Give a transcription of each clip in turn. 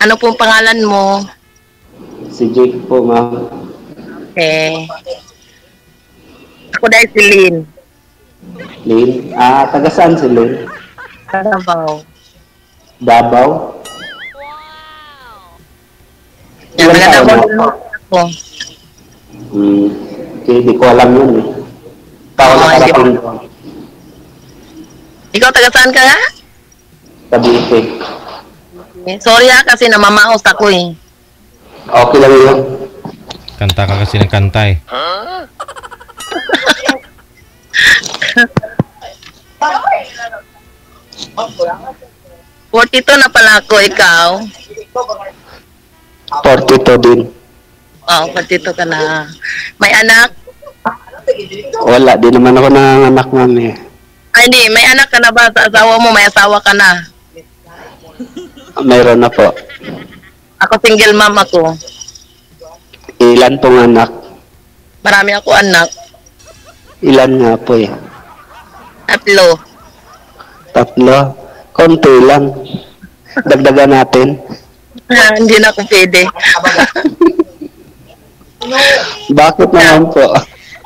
Ano pong pangalan mo? Si Jake po, ma'am. Okay. Ako dahil si Lynn. Lynn? Taga saan si Lynn? Davao. Davao? Yan, Ilan taga taon Davao na? din ako. Okay, di ko alam yun eh. Taon na karating ko. Ikaw taga saan ka nga? Cavite. Sorry kasi namamaos ako eh. Okay lang yun. Kanta ka kasi ng kanta eh. 42 na pala ako, ikaw. 42 din. Oo, 42 ka na. May anak? Wala, di naman ako nanganak, ma'am eh. Ay, hindi. May anak ka na ba sa asawa mo? May asawa ka na? Mayroon na po. Ako single mom ako. Ilan pong anak? Marami ako anak. Ilan nga po eh? 3. 3? Konti lang. Dagdagan natin. Hindi na ako pwede. Bakit naman po?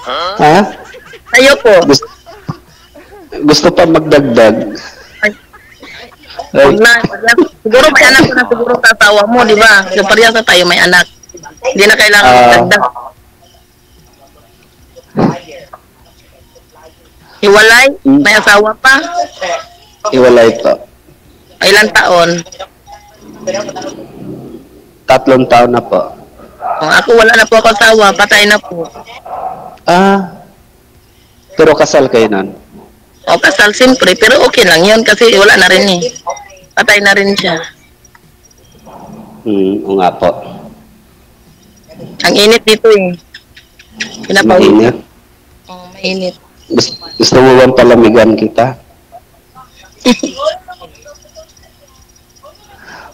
Ha? Tayo po. Gusto pa magdagdag? Wag na. Siguro may anak ko na siguro sa asawa mo, di ba? So, parehas na tayo may anak. Hindi na kailangan magdagdag. Hiwalay? May asawa pa? Iwalay po. Ilan taon? 3 taon na po. Ako wala na po ako asawa. Patay na po. Pero kasal kayo nun? O kasal siyempre. Pero okay lang yun kasi wala na rin eh. Patay na rin siya. Oo nga po. Ang init dito eh. Mainit? Oo, mainit. Gusto mo bang palamigan kita?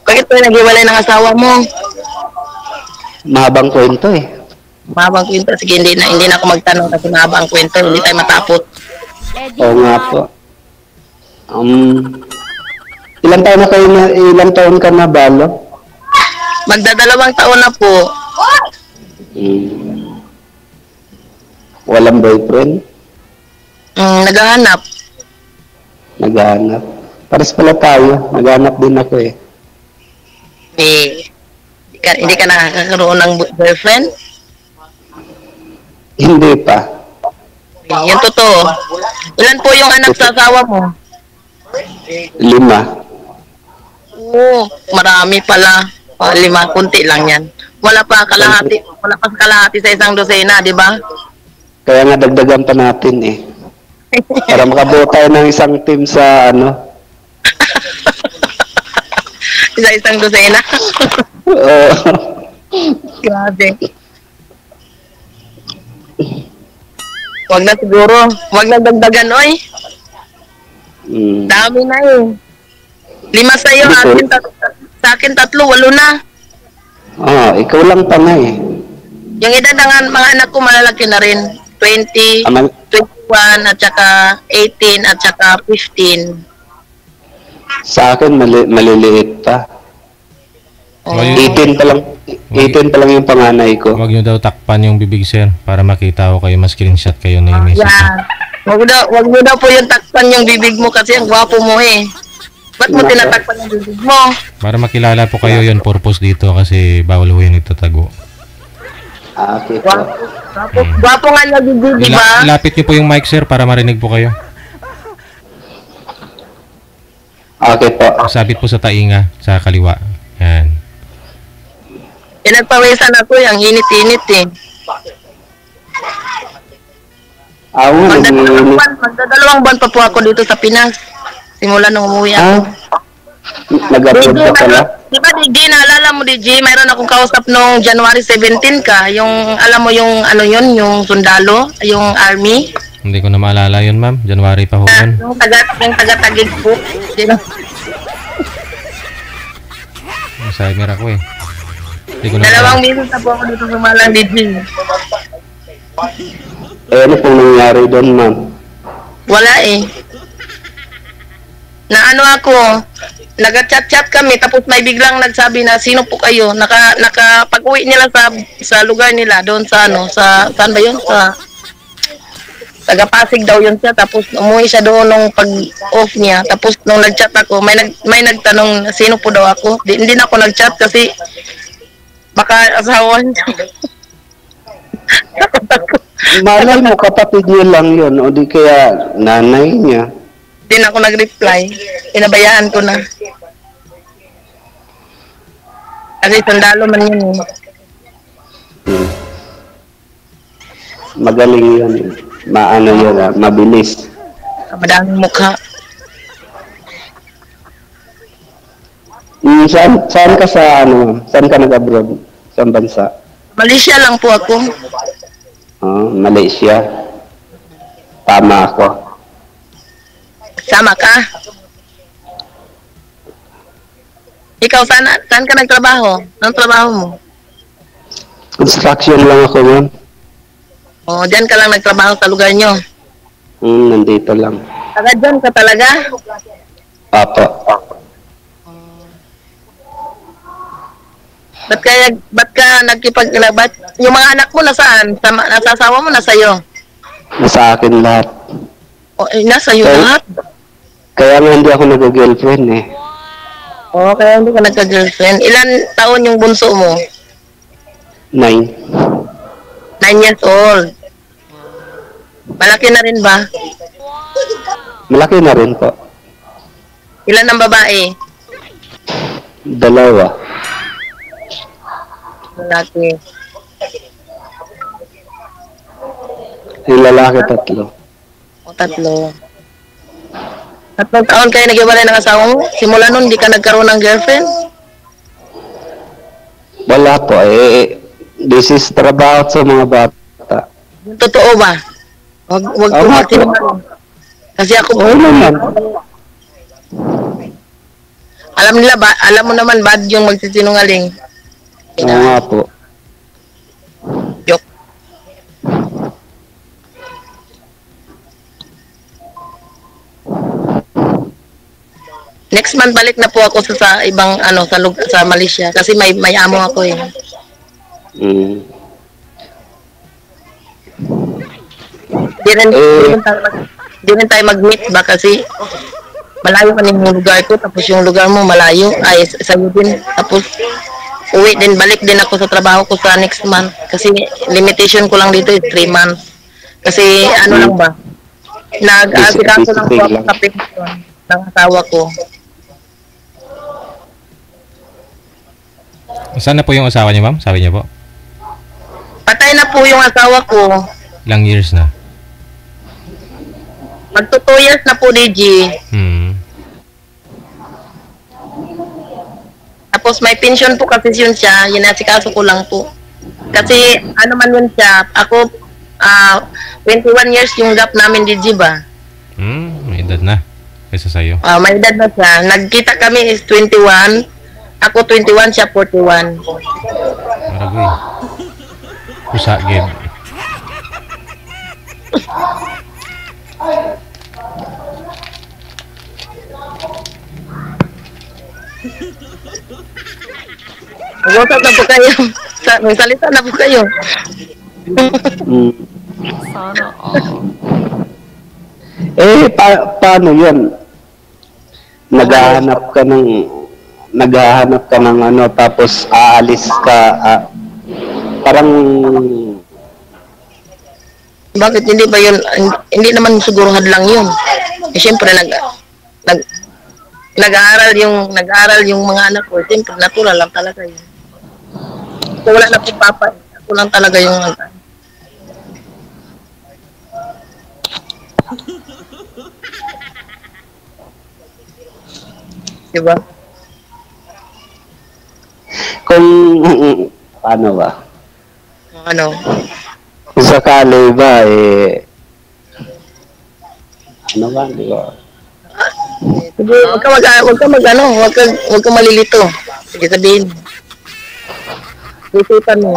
Bakit po nag-iwalay ng asawa mo? Mahabang kwento eh. Mahabang kwento. Sige, hindi na ako magtanong kasi mahabang kwento. Hindi tayo matapos. Oo nga po. Ilan taon ka na balo? Magdadalawang taon na po. Walang boyfriend? Naghahanap. Naghahanap. Pares pala tayo. Naghahanap din ako eh. Hindi ka nakakaroon ng boyfriend? Hindi pa. Yung totoo. Ilan po yung anak sa asawa mo? 5. Oo, marami pala. 5, kunti lang yan. Wala pa kalahati sa isang dosena, di ba? Kaya nga dagdagan pa natin eh. Para makabuo tayo ng isang team sa Isang dosena. Grabe. Wag na siguro. Wag na dagdagan, oy. Dami na eh. 5 sa'yo, sa akin 3, 8 na. Ikaw lang pa nga eh. Yung edad ng mga anak ko malalaki na rin. 20, 21, at saka 18, at saka 15. Sa akin, maliliit pa. 18 pa lang. 18 pa lang yung panganay ko. Huwag nyo daw takpan yung bibig, sir, para makita ko kayo, ma-screenshot kayo na yung message. Yeah. Wag mo daw po yung takpan yung bibig mo kasi ang gwapo mo eh. Ba't mo tinatakpan yung bibig mo? Para makilala po kayo, yun purpose dito kasi bawal ho yun itatago. Okay po. Gwapo nga na bibig, di ba? Ilapit nyo po yung mic, sir, para marinig po kayo. Okay po. Sabit po sa tainga, sa kaliwa. Yan. Pinagpawisan ako, ang init-init eh. Magdadalawang buwan pa po ako dito sa Pinas. Simula nung umuwi ako. Nag-upload ka pala? Di ba, DJ, naalala mo, DJ, mayroon akong kausap nung January 17 ka. Yung, alam mo yung, ano yun, yung sundalo, yung army. Hindi ko na maalala yun, ma'am. January pa ho yun. Yung taga-tagig po. Alzheimer ako eh. Hindi ko na 2 minutes na po ako dito sumalang, DJ. Ano pong nangyari doon, ma'am? Wala eh. Na ano ako, nag-chat-chat kami, tapos may biglang nagsabi na, sino po kayo? Pag-uwi nila sa lugar nila, doon sa saan ba yun? Taga-Pasig daw yun siya, tapos umuwi siya doon nung pag-off niya, tapos nung nag-chat ako, may nagtanong, sino po daw ako? Hindi na ako nag-chat kasi baka asawa niya. Malay mo, kapatid niya lang yun, o di kaya nanay niya. Hindi na ako nag-reply. Inabayaan ko na. Kasi sundalo man yun. Hmm. Magaling yun. Maano yun, mabilis. Madaming mukha. Saan ka saan ka nag-abroad? Saan bansa? Malaysia lang po ako. Malaysia. Tama ako. Sama ka? Ikaw, saan ka nagtrabaho? Anong trabaho mo? Construction lang ako yun. Diyan ka lang nagtrabaho sa lugar nyo? Nandito lang. Taga dyan ka talaga? Apo. Ba't ka nagkipaglabat? Yung mga anak mo nasaan? Nasa asawa mo, nasa iyo? Nasa akin lahat. Nasa iyo lahat? Kaya nga hindi ako nag-girlfriend eh. Kaya hindi ka nagka-girlfriend. Ilan taon yung bunso mo? 9. 9 years old. Malaki na rin ba? Malaki na rin po. Ilan ang babae? 2. Malaki. Yung lalaki 3. 3. 3 taon kayo nag-iwalay ng asawa mo? Simula nun, di ka nagkaroon ng girlfriend? Wala po this is trabaho sa mga bata. Totoo ba? Wag po magsinungaling. Kasi ako naman. Alam mo naman bad yung magsisinungaling. Oo nga po. Joke. Next month balik na po ako sa ibang sa Malaysia kasi may amo ako eh. Di rin tayo mag-meet ba kasi malayo pa yung lugar ko tapos yung lugar mo malayo ay sa'yo din tapos uwi din balik din ako sa trabaho ko sa next month kasi limitation ko lang dito is 3 months kasi lang ba nag-aasikaso lang po ako sa pension ng asawa ko. Saan na po yung asawa niya, ma'am? Sabi niya po. Patay na po yung asawa ko. Ilang years na? Magto 2 years na po, DG. Tapos may pension po kasi yun siya. Yinasikaso ko lang po. Kasi man yun siya. Ako, 21 years yung gap namin, DG ba? May edad na. Kaysa sa'yo. May edad na siya. Nagkita kami is 21. Ako 21, siya 41. Maragoy. Kusagin. Mag-usap na po kayo. Magsalita na po kayo. Sana all. Paano yun? Naghahanap ka ng tapos aalis ka, parang... Bakit hindi ba yun, hindi naman siguro hadlang yun. Siyempre, nag-aaral yung mga anak ko. Siyempre, natural lang talaga yun. So, wala na po papa. Ako lang talaga yung... Diba? Paano ba? Kung sakali ba, di ba? Sige, wag ka malilito. Sige, sabihin. Isipan mo.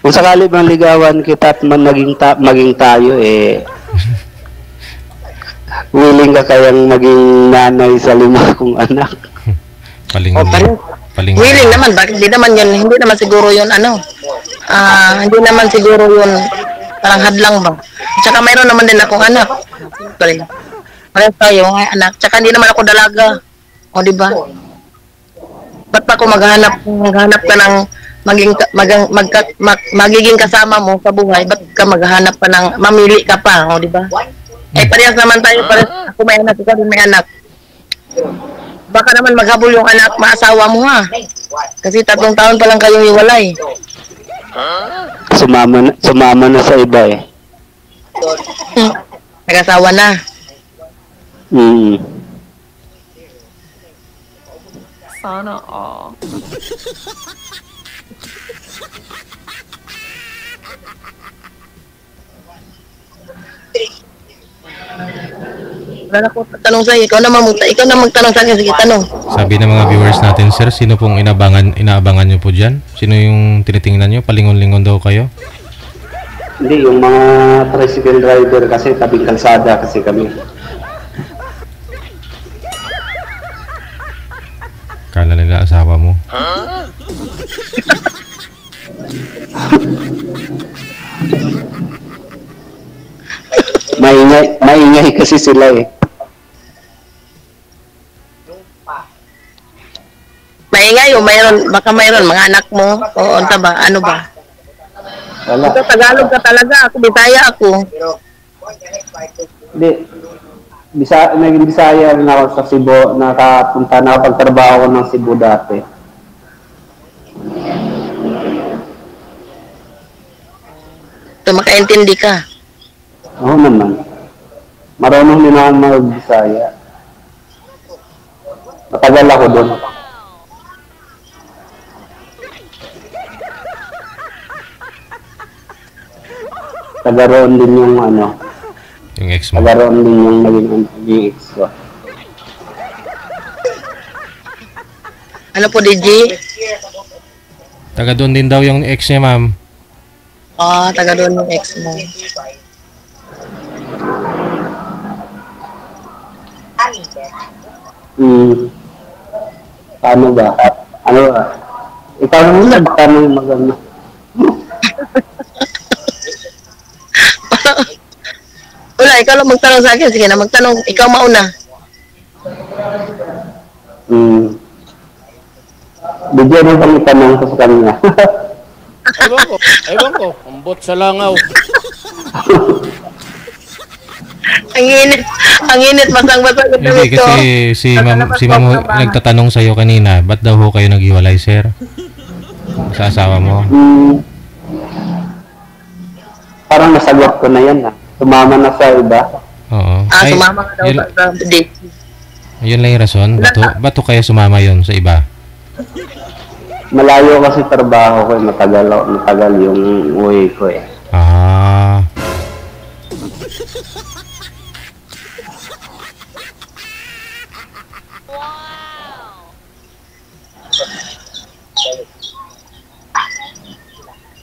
Kung sakali bang ligawan kita at maging tayo, willing ka kayang maging nanay sa 5 kong anak? Paling, paring paling, willing naman, bakit di naman yun, hindi naman siguro yun, hindi naman siguro yun, parang hadlang ba? Tsaka mayroon naman din akong anak. Parang tayo, ay anak. Tsaka hindi naman ako dalaga. O, di ba? Ba't pa ako maghanap ka ng magiging kasama mo sa buhay? Ba't ka maghanap pa ng, mamili ka pa, o, di ba? Eh, parehas naman tayo, parehas ako may anak, ikaw din may anak. Baka naman maghabol yung anak, maasawa mo ha. Kasi 3 taon pa lang kayong iwalay. Sumama na sa iba eh. Nag-asawa na. Sana all. Wala ko tanong sa'yo. Ikaw na magtanong sa akin. Sige, tanong. sabi ng mga viewers natin, sir, sino pong inaabangan nyo po dyan? Sino yung tinitingnan nyo? Palingon-lingon daw kayo? Hindi, yung mga tricycle rider kasi tabing kalsada kasi kami. Kala nila asawa mo. Maingay kasi sila eh. Maingay o baka mayroon mga anak mo o unta ba? Ano ba? Wala. Ito Tagalog ka talaga. Ako, Bisaya ako. Hindi. Naging Bisaya rin ako sa Cebu. Nakapagtrabaho ko ng Cebu dati. Ito, makaintindi ka. Oo naman. Marunong din ako mag-Bisaya. Matagal ako doon. Tagaroon din yung Yung ex mo. tagaroon din yung naging ex ko. Ano po, DJ? Taga doon din daw yung ex niya, ma'am. Taga doon yung ex mo. Paano ba? Ano ba? Ikaw naman nagtanong maganda. Wala, ikaw lang magtanong sa akin. Sige na, magtanong. Ikaw mauna. Bigyan mo bang itanong ko sa kanya? Ewan ko, umbot sa langaw. Ang init, basang-basang. Hindi, kasi si ma'am nagtatanong sa'yo kanina, ba't daw ho kayo naghiwalay, sir? Sa asawa mo? Parang nasagot ko na yan Sumama na sa iba. Oo. Sumama ka daw sa date. Yun lang yung rason? Ba't ho kayo sumama yun sa iba? Malayo kasi trabaho ko matagal yung uwi ko eh.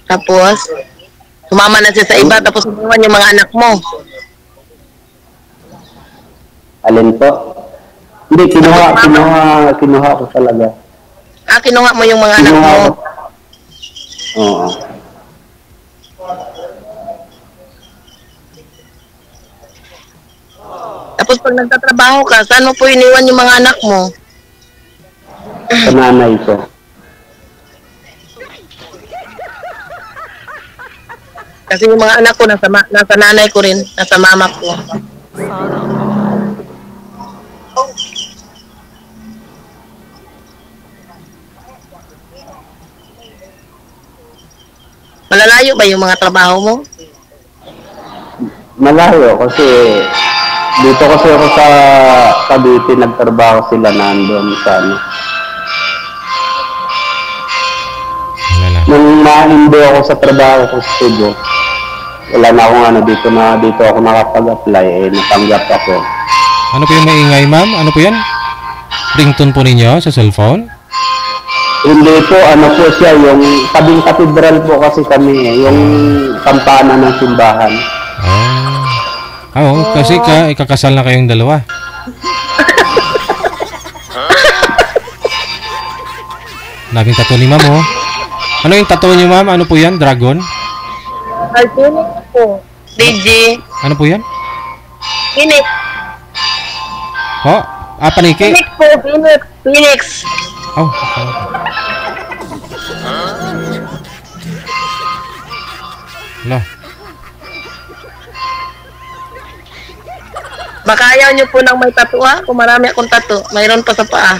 Tapos, sumama na siya sa iba, tapos sumuwan yung mga anak mo. Alin po? Hindi, kinuha ko talaga. Kinuha mo yung mga anak mo. Oo. Tapos pag nagtatrabaho ka, saan mo po iniwan yung mga anak mo? Sa nanay ko. Kasi yung mga anak ko, nasa nanay ko rin, nasa mama ko. Sana all. Malalayo ba yung mga trabaho mo? Malayo kasi dito kasi ako sa Cavite nagtrabaho sila nandun sa Nung na-hindi ako sa trabaho ko sa Cebu, wala na akong dito ako nakapag-apply natanggap ako. Ano po yung maingay, ma'am? Ano po yan? Ringtone po ninyo sa cellphone? Hindi po, po siya, yung tabing katedral po kasi kami yung kampana ng simbahan. Oo, kasi ikakasal na kayong dalawa. Daming tattoo ni ma'am, oh. Ano yung tattoo niyo, ma'am? Ano po yan? Dragon? Ay, Phoenix po. DJ. Ano po yan? Phoenix. Oh, paniki. Phoenix po, Phoenix. Phoenix. Oh, okay. Wala. Baka ayaw nyo po ng may tattoo ha? Kung marami akong tattoo, mayroon pa sa paa.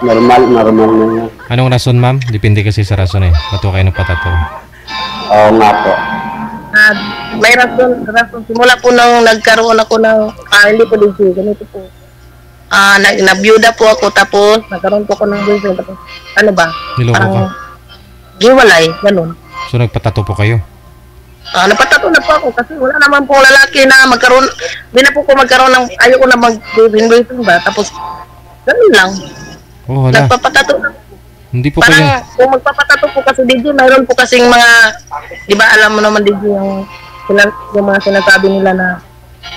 Normal na yan. Anong rason, ma'am? Depende kasi sa rason eh. Ba't kayo nagpatato? Oo nga po. May rason. Simula po nang nagkaroon ako ng, hindi po din siya, ganito po. Nabiyuda po ako, tapos nagkaroon po ako ng boyfriend, tapos ano ba? Niloko ka? Giwalay, ganun. So nagpatato po kayo? Napatato na po ako kasi wala naman po lalaki na magkaroon, hindi na po ko magkaroon ng, ayoko na mag-boyfriend ba, tapos ganun lang. Oh, wala. Nagpapatato na. Hindi po Parang kayo. kung magpapatato po kasi DJ, mayroon po kasing mga, di ba alam mo naman DJ yung mga sinasabi nila na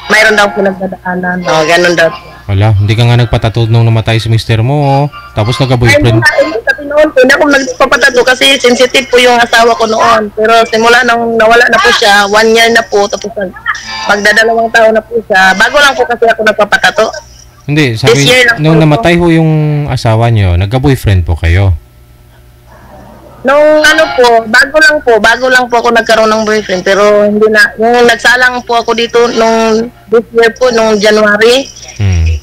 mayroon daw pinagdadaanan. Ganun daw. Wala, hindi ka nga nagpatato nung namatay si mister mo, oh. Tapos Ay, nagka-boyfriend. hindi kasi noon po, hindi ako nagpapatato kasi sensitive po yung asawa ko noon. Pero simula nang nawala na po siya, 1 year na po, tapos magdadalawang taon na po siya. Bago lang po kasi ako nagpapatato. Hindi, sabi, This year lang nung po namatay ho yung asawa nyo, nagka-boyfriend po kayo. Nung bago lang po ako nagkaroon ng boyfriend, pero hindi na, yung nagsalang po ako dito nung this year po, nung January,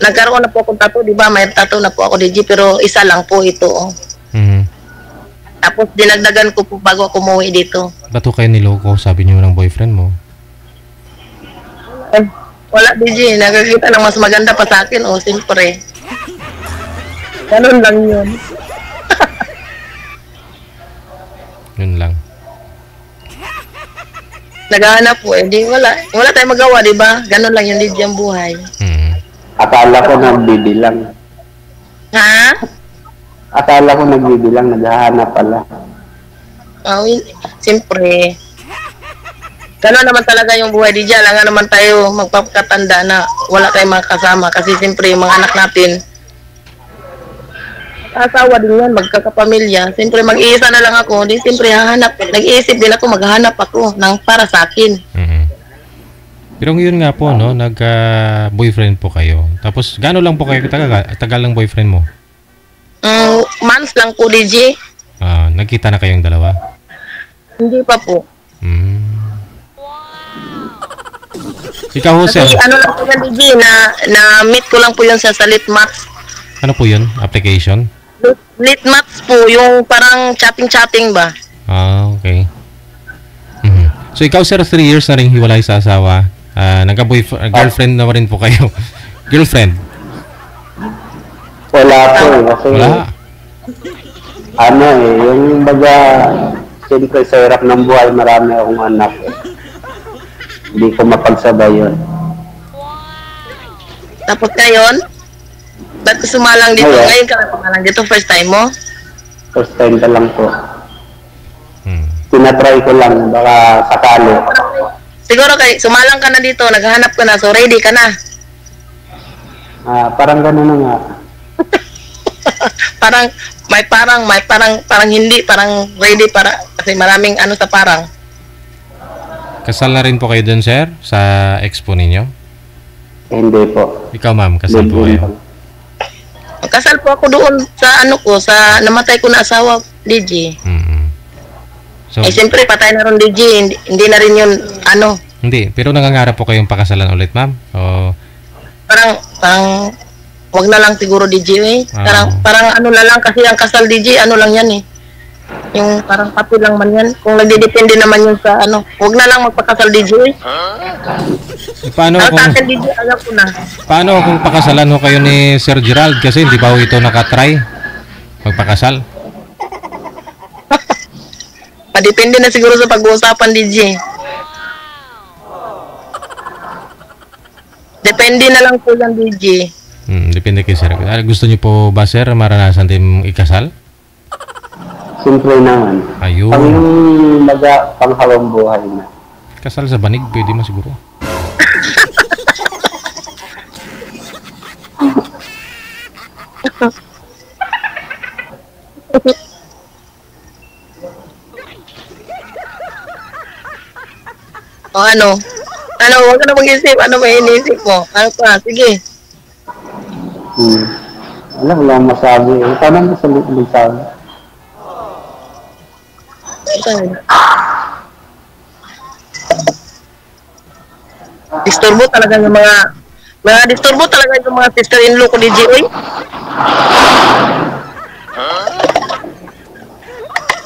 nagkaroon na po akong tattoo, di ba? May tattoo na po ako DJ, pero isa lang po ito. Tapos dinagdagan ko po bago ako umuwi dito. Ba't ho kayo niloko, sabi niyo ng boyfriend mo? Wala DJ, nakakita ng mas maganda pa sa akin, siyempre. Ganun lang yun. Yun lang. Naghahanap po, di wala tayong magawa, di ba? Ganun lang yung DJ ang buhay. Akala ko nagbibilang. Ha? Akala ko nagbibilang, naghahanap pala. Siyempre. Gano'n naman talaga yung buhay di dyan. Lang naman tayo magpapakatanda na wala tayong mga kasama. Kasi siyempre yung mga anak natin, asawa din yan, magkakapamilya. Siyempre mag-iisa na lang ako. Di siyempre hahanap. Nag-iisip din ako, maghahanap ako ng para sa akin. Pero yun nga po, no? Nag-boyfriend po kayo. Tapos gaano lang po kayo tagal ng boyfriend mo? Months lang po, DJ. Nagkita na kayong dalawa? Hindi pa po. Ikaw ho, sir? Kasi ano lang po yan, DJ, na-meet ko lang po yun sa Litmats. Ano po yun? Application? Litmats po, yung parang chatting-chatting ba? Okay. So ikaw, sir, 3 years na rin hiwalay sa asawa. Girlfriend na rin po kayo. Girlfriend? Wala po kasi Wala. Yung baga, siyempre sa hirap ng buhay, marami akong anak. Hindi ko mapagsabay yun. Tapos ngayon, ba't ka sumalang dito? Ngayon ka lang sumalang dito, first time mo? First time pa lang po. Tinatry ko lang, baka sakali. Siguro sumalang ka na dito, naghahanap ka na, so ready ka na. Parang gano'n na nga. parang hindi, parang ready para, kasi maraming ano sa parang. Kasal na rin po kayo dun, sir? Sa expo ninyo? Hindi po. Ikaw, ma'am, kasal po kayo? Kasal po ako doon sa sa namatay ko na asawa, DJ. So, siyempre, patay na rin, DJ. Hindi na rin yun, Hindi, pero nangangarap po kayong pakasalan ulit, ma'am? O... Parang, wag na lang siguro, DJ, eh. Parang ano na lang, kasi ang kasal, DJ, ano lang yan, eh. Yung parang papel lang man yan. Kung nagdidepende naman yun sa wag na lang magpakasal, DJ. Paano kung pakasalan ho kayo ni Sir Gerald? Kasi hindi ba ho ito nakatry magpakasal? Depende na siguro sa pag-uusapan, DJ. Depende na lang po yan, DJ. Depende kay Sir. Gusto niyo po ba, Sir, maranasan din ikasal? Siyempre naman. Ayun. Kami yung panghabang buhay na. Kasal sa banig, pwede mo siguro. O ano? Ano, huwag ka na mag-isip. Ano may inisip mo? Ano pa? Sige. Wala akong masabi. Paano mo sa sabi? Disturbo talaga yung mga disturbo talaga yung mga sister-in-law ko ni G.O.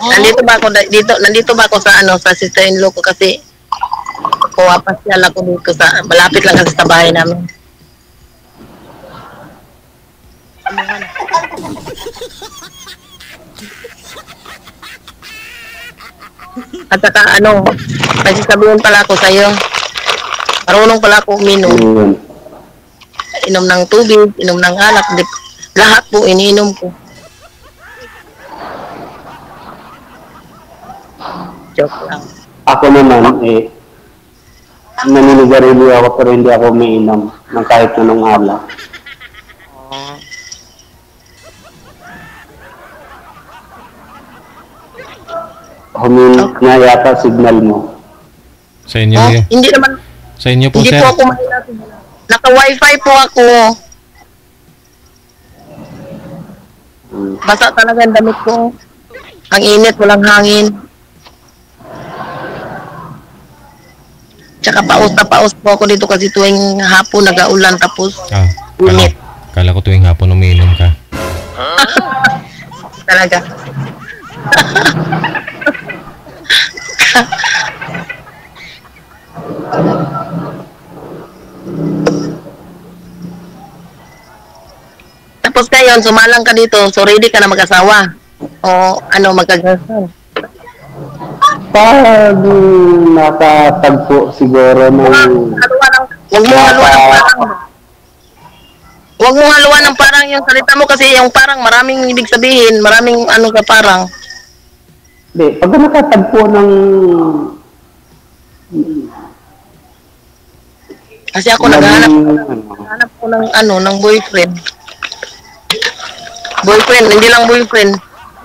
Nandito ba ako sa sister-in-law ko kasi pumapasyal ako dito malapit lang kasi sa bahay namin. At saka may sasabihin pala ako sa'yo. Marunong pala ako uminom. Inom ng tubig, inom ng alak, lahat po iniinom ko. Joke lang. Ako naman, naninigarilyo ako pero hindi ako umiinom ng kahit anong alak. Huminit nga yata signal mo. Sa inyo yun. Hindi naman. Sa inyo po, Hindi sir. po ako mahina. Naka-wifi po ako. Basa talaga ang damit ko. Ang init, walang hangin. Tsaka paus na paus po ako dito kasi tuwing hapon nag-aulan tapos init. Kala ko tuwing hapon umiinom ka. Talaga. Tapos ngayon, sumalang ka dito, so ready ka na mag-asawa. O magkagasan. Pag nakatagpo siguro ng... Huwag mo haluan ng parang yung salita mo kasi yung parang maraming ibig sabihin, maraming ka parang. Hindi, pag nakatagpo ng... Kasi ako naghahanap ko ng boyfriend. Boyfriend, hindi lang boyfriend.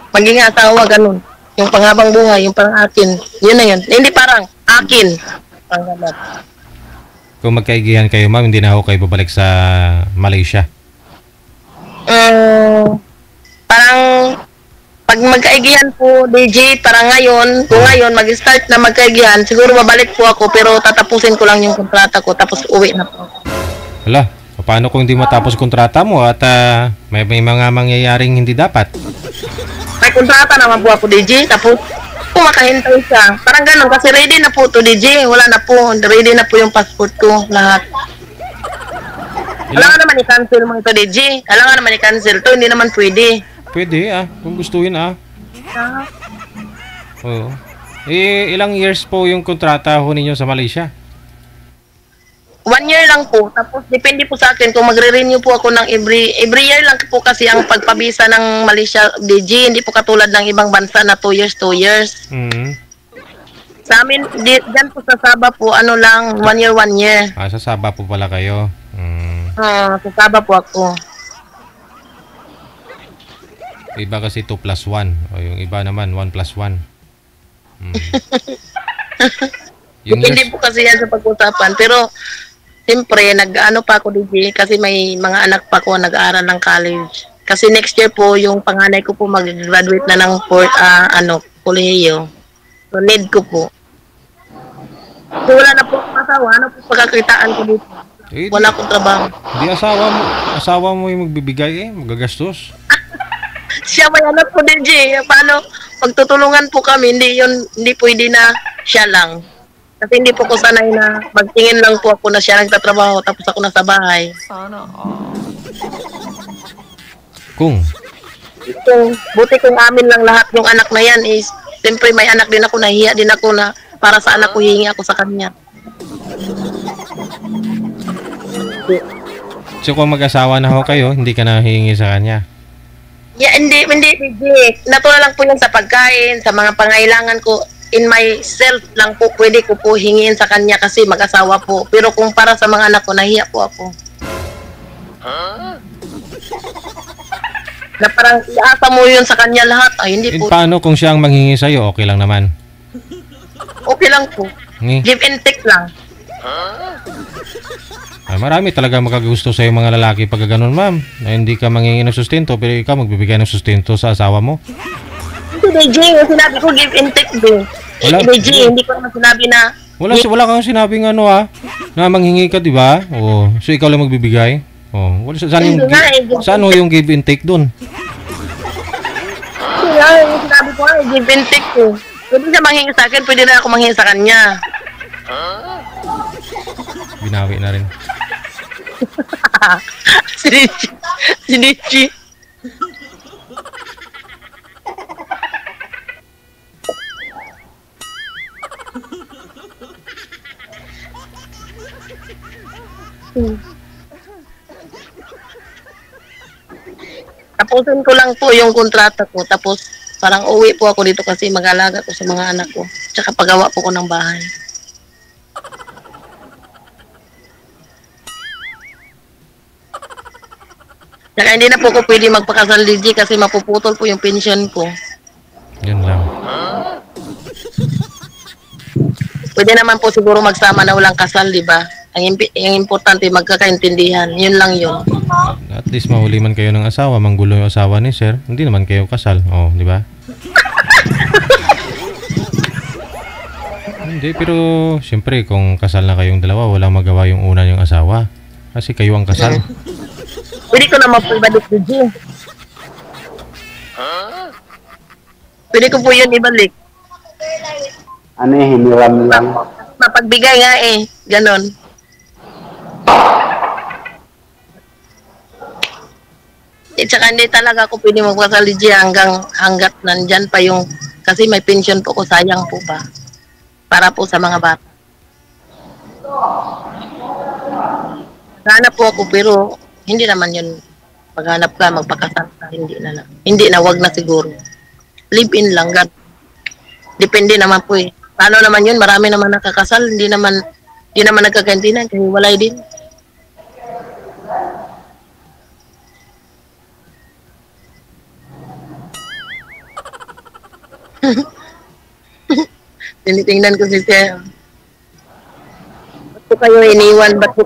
Maging asawa, ganun. Yung panghabang buhay, yung parang akin. Yun na yun. Hindi parang akin. Kung magkaigihan kayo, ma'am, hindi na ako kayo babalik sa Malaysia. Parang pag magkaigihan po, DJ, parang kung ngayon mag-start na magkaigihan, siguro babalik po ako pero tatapusin ko lang yung kontrata ko tapos uwi na po. Hala, paano kung hindi matapos kontrata mo at may mga mangyayaring hindi dapat? May kontrata naman po ako, DJ, tapos kung makahintay siya. Parang ganun, kasi ready na po to, DJ. Wala na po, ready na po yung passport ko, lahat. Alam nga naman i-cancel mo ito, DJ. Alam nga naman i-cancel to, hindi naman pwede. Pwede kung gustuin Oo. Ilang years po yung kontrata ho ninyo sa Malaysia? 1 year lang po. Tapos depende po sa akin kung magre-renew po ako ng every year lang po kasi ang pagpabisa ng Malaysia, DJ. Hindi po katulad ng ibang bansa na 2 years, 2 years. Sa amin, dyan po sa Sabah po, 1 year, 1 year. Sa Sabah po pala kayo. Sa Sabah po ako. Iba kasi 2+1. O yung iba naman, 1+1. Depende po kasi yan sa pag-usapan. Pero, siyempre, pa ako, DJ, kasi may mga anak pa ko nag-aaral ng college. Kasi next year po, yung panganay ko po mag-graduate na ng kolehiyo. So, need ko po. So, wala na po akong asawa. Ano po pagkakitaan ko dito? Wala akong trabaho. Hindi asawa mo yung magbibigay magagastos. Siya may anak po, DJ. Paano? Pagtutulungan po kami, hindi pwede na siya lang. Kasi hindi po ko sanay na magtingin lang po ako na siya nagtatrabaho tapos ako nasa bahay. Sana all. Buti kung amin lang lahat yung anak na yan is, siyempre may anak din ako, nahiya din ako na para sa anak ko hihingi ako sa kanya. So kung mag-asawa na ho kayo, hindi ka na hihingi sa kanya? Yeah, hindi. Natural lang po yan sa pagkain, sa mga pangailangan ko. In myself lang po, pwede ko po hingin sa kanya kasi mag-asawa po. Pero kung para sa mga anak ko, nahiya po ako. Na parang iasa mo yun sa kanya lahat. Ay, hindi po. Paano kung siya ang manghingi sa'yo? Okay lang naman. Okay lang po. Ngi. Give and take lang. Ay, marami talaga makagusto sa'yo mga lalaki pag ganun, ma'am. Na hindi ka manghingi ng sustento, pero ikaw magbibigay ng sustento sa asawa mo. Hindi, DJ, yung sinabi ko give and take din. Wala. DJ, hindi ko naman sinabi na Wala kang sinabing ano na manghingi ka, di ba? Oh, so ikaw lang magbibigay. Oh, wala saan yung give and take doon? yung sinabi ko give and take ko. Pwede siya manghingi sa akin, pwede na ako manghingi sa kanya. Binawi na rin. Si DJ. Tapusin ko lang po yung kontrata ko. Tapos parang uwi po ako dito kasi mag-alaga ko sa mga anak ko. Tsaka pagawa po ko ng bahay. Tsaka hindi na po ko pwede magpakasal DJ kasi mapuputol po yung pension ko. Yun lang. Pwede naman po siguro magsama na walang kasal, di ba? Ang importante magkakaintindihan. Yun lang yun. At least mahuli man kayo ng asawa, manggulo yung asawa ni sir. Hindi naman kayo kasal. Oh, di ba? Hindi, pero siyempre kung kasal na kayong dalawa, walang magawa yung una yung asawa. Kasi kayo ang kasal. Pwede ko naman po ibalik, DJ. Pwede ko po yun ibalik. Ano hiniram lang. Mapagbigay nga ganon. Tsaka hindi talaga ako pwede magpasal DJ hanggat nandyan pa yung, kasi may pension po ko, sayang po ba? Para po sa mga bata. Hanap po ako pero hindi naman yun. Paghanap ka, magpakasal ka, hindi na. Hindi na, wag na siguro. Live in lang, God. Depende naman po Paano naman yun? Marami naman nakakasal, hindi naman nagkakantinan, kasi walay din. Tinitingnan ko si Sir. Ba't po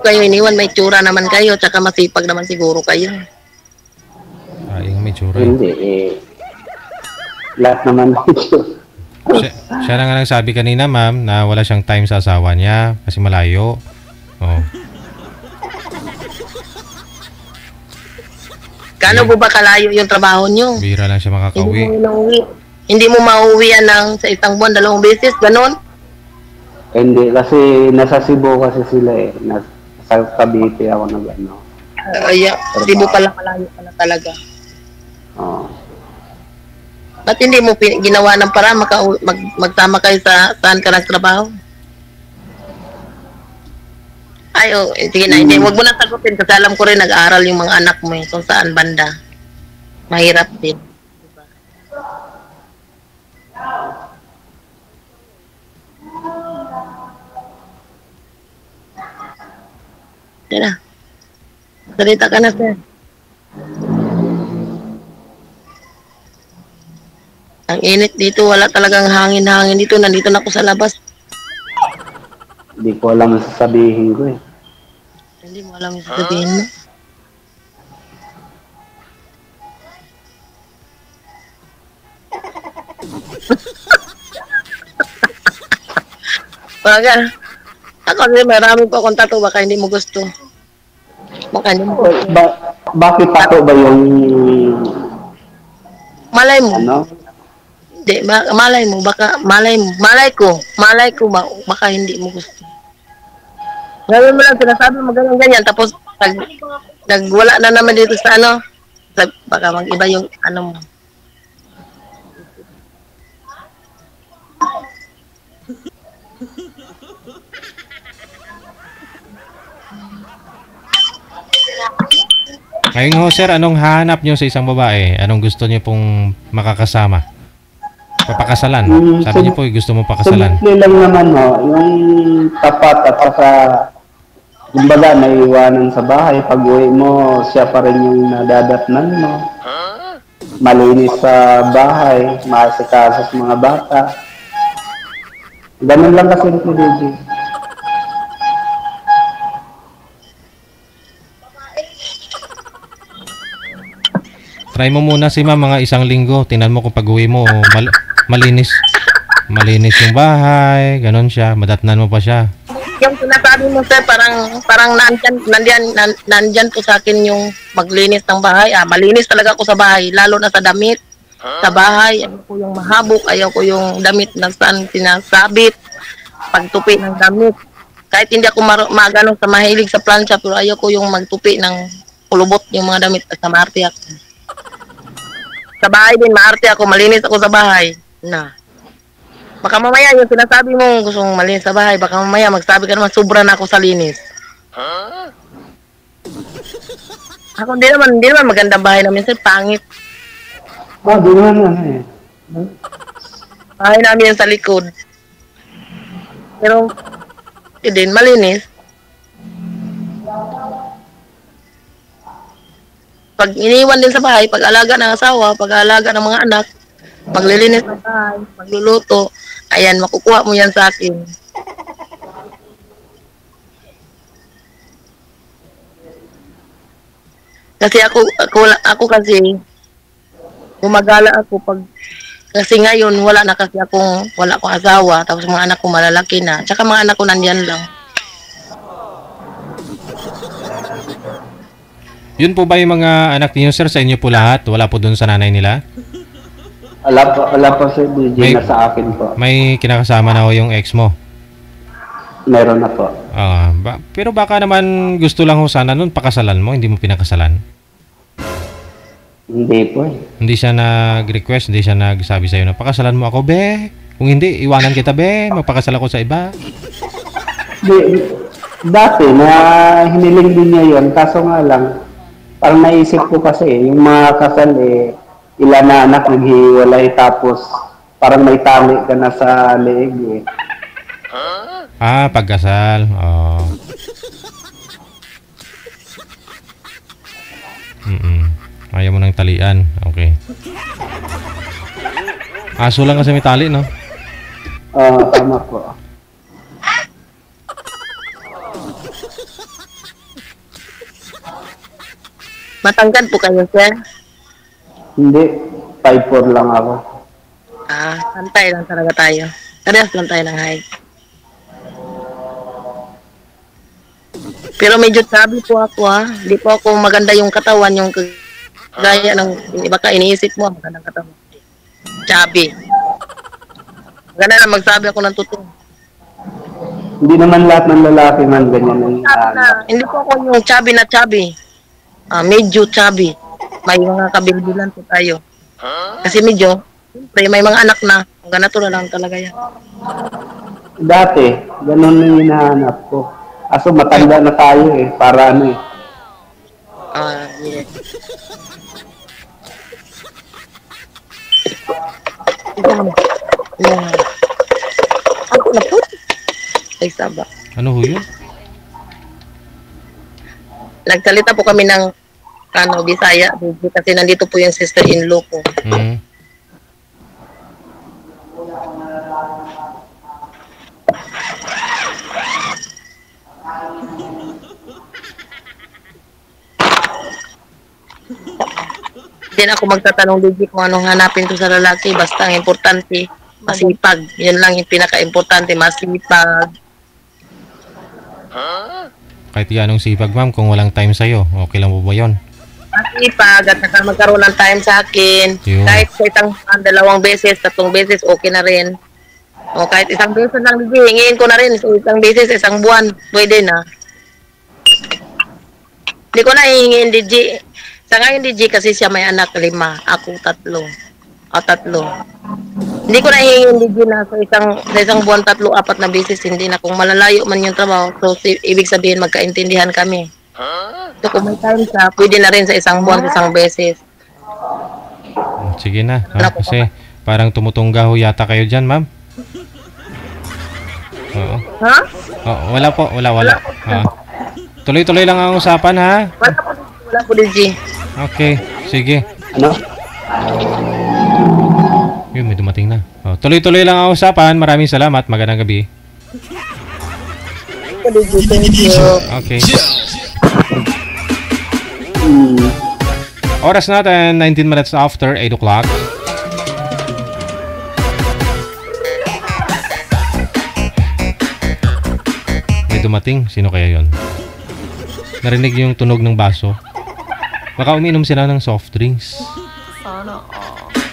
kayo iniwan? May tsura naman kayo, tsaka masipag naman siguro kayo. Yung may tsura. Hindi lahat naman Siya na nga nagsabi kanina, ma'am, na wala siyang time sa asawa niya kasi malayo. Oh. Kano po ba kalayo yung trabaho nyo? Bira lang siya makakauwi. Hindi mo mauwian ng sa isang buwan, 2 beses, ganon? Hindi, kasi nasa Cebu kasi sila nasa Cavite ako nag-ano. Cebu pala, malayo pala talaga. Oo. Ba't hindi mo ginawa ng para magtama kayo sa saan ka nagtrabaho? Sige na, hindi. Huwag mo na sagutin kasi alam ko rin nag-aaral yung mga anak mo kung saan banda. Mahirap din. Diba? Tira. Salita ka na, sir. Ang init dito, wala talagang hangin-hangin dito. Nandito na ako sa labas. Hindi ko alam ang sasabihin ko Hindi mo alam yung sasabihin mo. Baga, ako rin marami pa akong tattoo, baka hindi mo gusto. Baka hindi mo gusto. Bakit tato ba yung Malay mo. ano? Hindi, malay mo, baka, malay ko, baka hindi mo gusto. Gawin mo lang, sinasabi mo ganyan, tapos, nagwala na naman dito sa baka mag-iba yung mo. Ngayon ho, sir, anong hahanap nyo sa isang babae? Anong gusto nyo pong makakasama? Papakasalan. Sabi niyo po, gusto mo pakasalan. Simple lang naman, no? Yung tapat at saka, kumbaga, naiwanan sa bahay. Pag uwi mo, siya pa rin yung nadadatnan mo. Malinis sa bahay, maasikaso sa mga bata. Ganun lang kasi ito, DJ. Try mo muna si ma'am mga isang linggo. Tingnan mo kung pag-uwi mo malinis. Malinis yung bahay, ganon siya. Madatnan mo pa siya. Yung sinasabi mo sir, parang nandyan po sa akin yung maglinis ng bahay. Malinis talaga ako sa bahay, lalo na sa damit. Sa bahay, ayaw ko yung mahabok, ayaw ko yung damit na saan sinasabit, pagtupi ng damit. Kahit hindi ako magano sa mahilig sa plancha, pero ayaw ko yung magtupi ng kulubot yung mga damit at sa maarte ako. Sa bahay din, maarte ako, malinis ako sa bahay. Baka mamaya yung sinasabi mo gusto mong malinis sa bahay, baka mamaya magsabi ka naman sobra na ako sa linis. Ako hindi naman magandang bahay namin sir, pangit. Di naman eh. Bahay namin yan sa likod. Pero, yun din, malinis. Pag iniwan din sa bahay, pag-alaga ng asawa, pag-alaga ng mga anak, paglilinis ng bahay, pagluluto, ayan, makukuha mo yan sa akin. Kasi ako kasi, gumagala ako kasi ngayon wala akong asawa, tapos mga anak ko malalaki na, tsaka mga anak ko nandyan lang. Yun po ba yung mga anak niyo, sir? Sa inyo po lahat? Wala po dun sa nanay nila? Wala po si DJ na sa akin po. May kinakasama na ho yung ex mo? Meron na po. Pero baka naman gusto lang ho sana nun pakasalan mo, hindi mo pinakasalan? Hindi po eh. Hindi siya nag-request, hindi siya nagsabi sa'yo na pakasalan mo ako, be. Kung hindi, iwanan kita, be. Magpakasal ako sa iba. Dati na hiniling din niya yun, kaso nga lang, parang naisip ko kasi yung mga kasal ilan na anak naghiwalay tapos parang may tali ka na sa leeg eh. Pagkasal. Ayaw mo ng talian. Okay. Aso lang kasi may tali, no? Tama po. Matangkad po kayo, sir? Hindi, 5'4" lang ako. Pantay lang talaga tayo. Parehas lang tayo ng height. Pero medyo chubby po ako Hindi po ako maganda yung katawan, yung gaya ng iba ka iniisip mo, magandang katawan. Chubby. Maganda na magsabi ako ng totoo. Hindi naman lahat ng lalaki man ganyan ang Hindi po ako yung chubby na chubby. Medyo chubby. May mga kabilbilan po tayo. Kasi medyo, siyempre, may mga anak na. Hanggang natural lang talaga yan. Dati, ganun yung hinahanap ko. Aso matanda na tayo para ano eh. Yeah. Ako na po. Ay, saba. Ano ho yun? Nagsalita po kami ng Bisaya kasi nandito po yung sister-in-law ko. Din ako magtatanong Luigi kung anong hanapin ko sa lalaki, basta ang importante masipag. Yun lang yung pinaka-importante, masipag. Kahit yanong sipag, ma'am, kung walang time sa'yo, okay lang po ba yun? Masipag at saka magkaroon ng time sa akin. Yun. Kahit sa dalawang beses, 3 beses, okay na rin. O kahit isang beses lang, hingin ko na rin. So, isang beses, isang buwan, pwede na. Hindi ko na hihingin, DJ. Sa ngayon, DJ, kasi siya may anak 5, ako 3. Hindi ko na hihingin, DJ, na sa isang buwan 3, 4 na beses, hindi na. Kung malalayo man yung trabaho, so ibig sabihin magkaintindihan kami. So kung may time ka, pwede na rin sa isang buwan, isang beses. Sige na. Kasi parang tumutungga ho yata kayo dyan, ma'am. Oo. Ha? Wala po. Wala. Tuloy-tuloy lang ang usapan, ha? Wala po din, G. Okay. Sige. Ano? Yun, may dumating na. Tuloy-tuloy lang ang usapan. Maraming salamat. Magandang gabi. Thank you. Okay. Hmm. Oras natin, 19 minutes after 8 o'clock. May dumating. Sino kaya yon? Narinig yung tunog ng baso. Baka uminom sila ng soft drinks. Sana all.